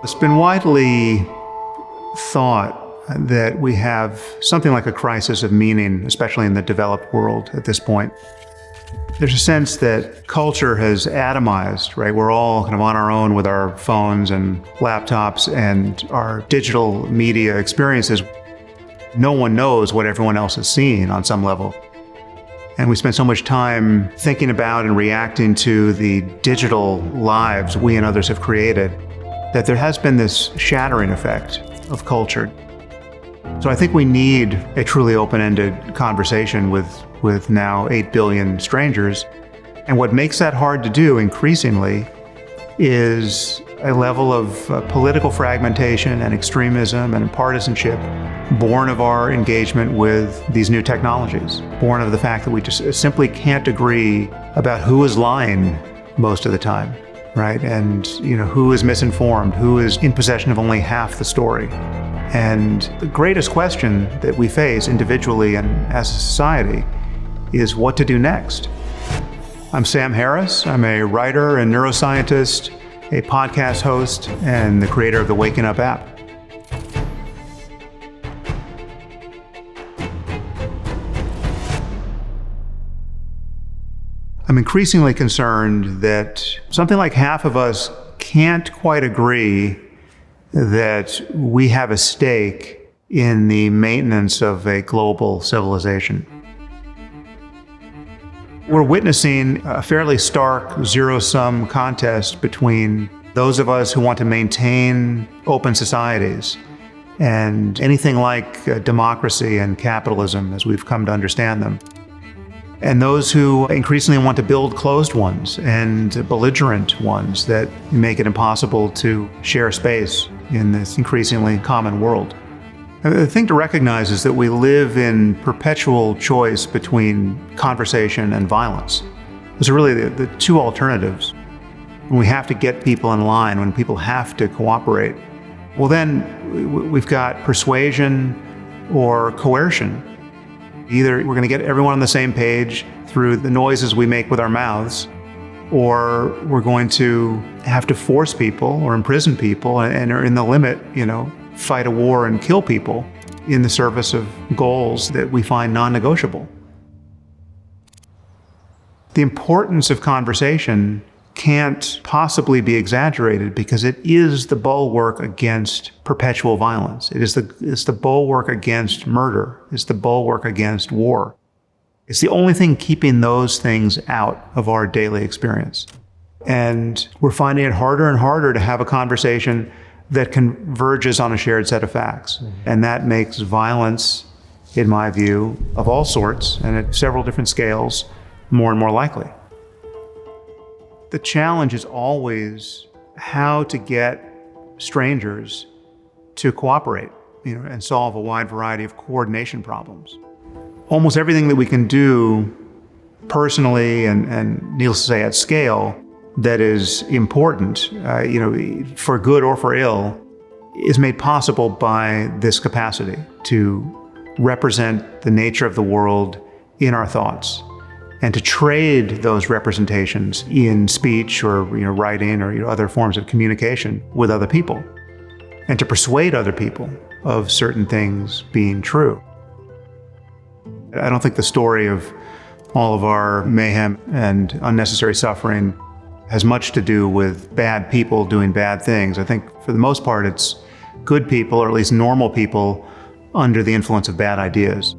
It's been widely thought that we have something like a crisis of meaning, especially in the developed world at this point. There's a sense that culture has atomized, right? We're all kind of on our own with our phones and laptops and our digital media experiences. No one knows what everyone else is seeing on some level. And we spend so much time thinking about and reacting to the digital lives we and others have created that there has been this shattering effect of culture. So I think we need a truly open-ended conversation with now 8 billion strangers. And what makes that hard to do increasingly is a level of political fragmentation and extremism and partisanship born of our engagement with these new technologies, born of the fact that we just simply can't agree about who is lying most of the time, right? And who is misinformed, who is in possession of only half the story. And the greatest question that we face individually and as a society is what to do next. I'm Sam Harris. I'm a writer and neuroscientist, a podcast host, and the creator of the Waking Up app. I'm increasingly concerned that something like half of us can't quite agree that we have a stake in the maintenance of a global civilization. We're witnessing a fairly stark zero-sum contest between those of us who want to maintain open societies and anything like democracy and capitalism as we've come to understand them, and those who increasingly want to build closed ones and belligerent ones that make it impossible to share space in this increasingly common world. And the thing to recognize is that we live in perpetual choice between conversation and violence. Those are really the two alternatives. When we have to get people in line, when people have to cooperate, well then we've got persuasion or coercion. Either we're going to get everyone on the same page through the noises we make with our mouths, or we're going to have to force people or imprison people and are in the limit, fight a war and kill people in the service of goals that we find non-negotiable. The importance of conversation can't possibly be exaggerated because it is the bulwark against perpetual violence. It's the bulwark against murder. It's the bulwark against war. It's the only thing keeping those things out of our daily experience. And we're finding it harder and harder to have a conversation that converges on a shared set of facts. And that makes violence, in my view, of all sorts and at several different scales, more and more likely. The challenge is always how to get strangers to cooperate, and solve a wide variety of coordination problems. Almost everything that we can do personally and needless to say at scale that is important, for good or for ill, is made possible by this capacity to represent the nature of the world in our thoughts and to trade those representations in speech or writing or other forms of communication with other people and to persuade other people of certain things being true. I don't think the story of all of our mayhem and unnecessary suffering has much to do with bad people doing bad things. I think for the most part it's good people, or at least normal people, under the influence of bad ideas.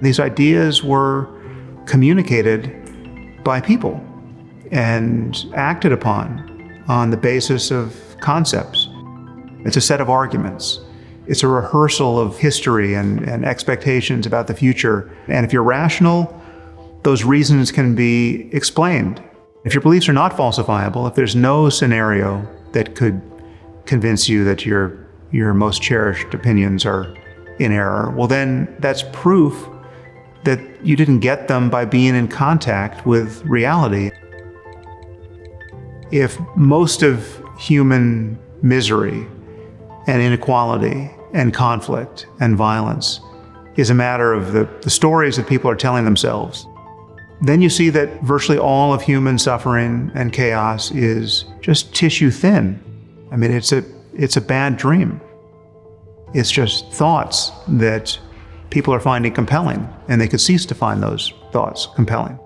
These ideas were communicated by people and acted upon on the basis of concepts. It's a set of arguments. It's a rehearsal of history and expectations about the future. And if you're rational, those reasons can be explained. If your beliefs are not falsifiable, if there's no scenario that could convince you that your most cherished opinions are in error, well then that's proof that you didn't get them by being in contact with reality. If most of human misery and inequality and conflict and violence is a matter of the stories that people are telling themselves, then you see that virtually all of human suffering and chaos is just tissue thin I mean, it's a bad dream. It's just thoughts that people are finding compelling, and they could cease to find those thoughts compelling.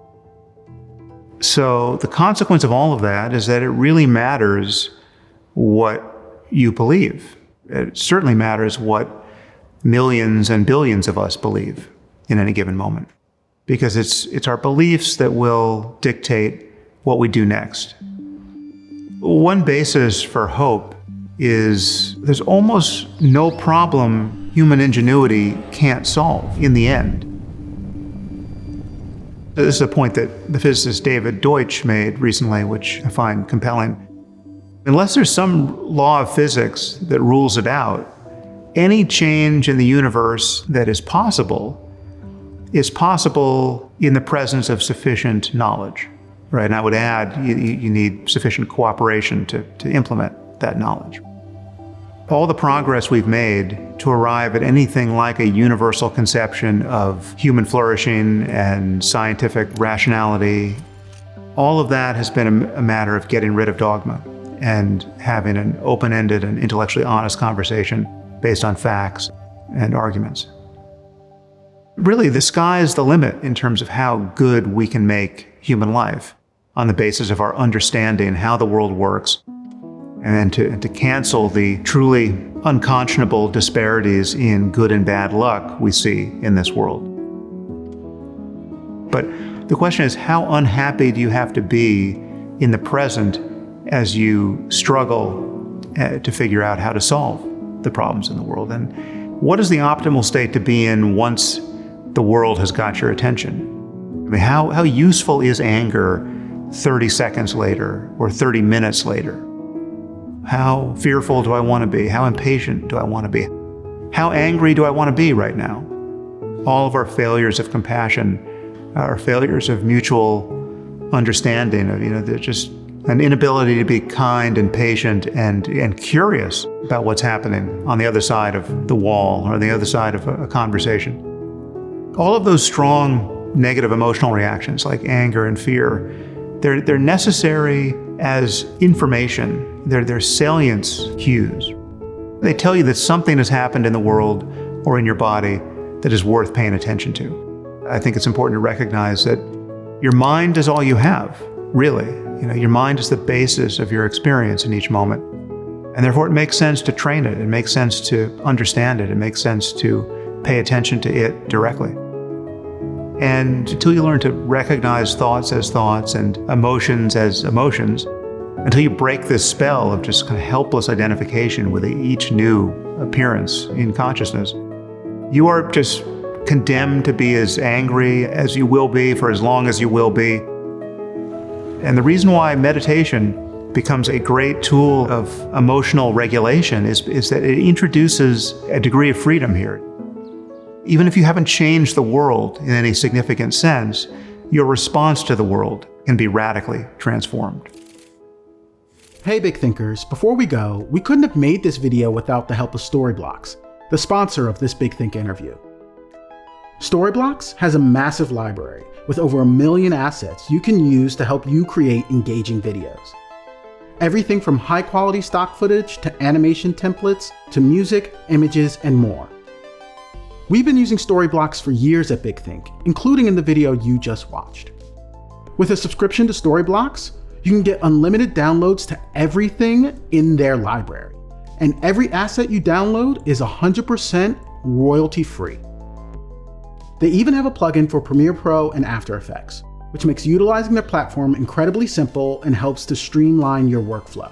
So the consequence of all of that is that it really matters what you believe. It certainly matters what millions and billions of us believe in any given moment, because it's our beliefs that will dictate what we do next. One basis for hope is there's almost no problem human ingenuity can't solve in the end. This is a point that the physicist David Deutsch made recently, which I find compelling. Unless there's some law of physics that rules it out, any change in the universe that is possible in the presence of sufficient knowledge, right? And I would add, you need sufficient cooperation to implement that knowledge. All the progress we've made to arrive at anything like a universal conception of human flourishing and scientific rationality, all of that has been a matter of getting rid of dogma and having an open-ended and intellectually honest conversation based on facts and arguments. Really, the sky is the limit in terms of how good we can make human life on the basis of our understanding how the world works, and to cancel the truly unconscionable disparities in good and bad luck we see in this world. But the question is, how unhappy do you have to be in the present as you struggle to figure out how to solve the problems in the world? And what is the optimal state to be in once the world has got your attention? I mean, how useful is anger 30 seconds later or 30 minutes later? How fearful do I want to be? How impatient do I want to be? How angry do I want to be right now? All of our failures of compassion, our failures of mutual understanding, they're just an inability to be kind and patient and curious about what's happening on the other side of the wall or the other side of a conversation. All of those strong negative emotional reactions like anger and fear, they're necessary as information. They're salience cues. They tell you that something has happened in the world or in your body that is worth paying attention to. I think it's important to recognize that your mind is all you have, really. Your mind is the basis of your experience in each moment. And therefore it makes sense to train it. It makes sense to understand it. It makes sense to pay attention to it directly. And until you learn to recognize thoughts as thoughts and emotions as emotions, until you break this spell of just kind of helpless identification with each new appearance in consciousness, you are just condemned to be as angry as you will be for as long as you will be. And the reason why meditation becomes a great tool of emotional regulation is that it introduces a degree of freedom here. Even if you haven't changed the world in any significant sense, your response to the world can be radically transformed. Hey Big Thinkers, before we go, we couldn't have made this video without the help of Storyblocks, the sponsor of this Big Think interview. Storyblocks has a massive library with over 1 million assets you can use to help you create engaging videos. Everything from high-quality stock footage to animation templates to music, images, and more. We've been using Storyblocks for years at Big Think, including in the video you just watched. With a subscription to Storyblocks, you can get unlimited downloads to everything in their library, and every asset you download is 100% royalty-free. They even have a plugin for Premiere Pro and After Effects, which makes utilizing their platform incredibly simple and helps to streamline your workflow.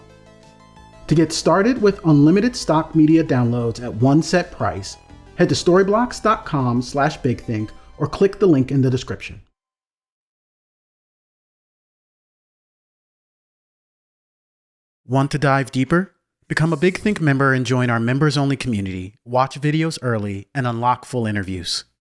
To get started with unlimited stock media downloads at one set price, head to storyblocks.com/bigthink or click the link in the description. Want to dive deeper? Become a Big Think member and join our members-only community, watch videos early, and unlock full interviews.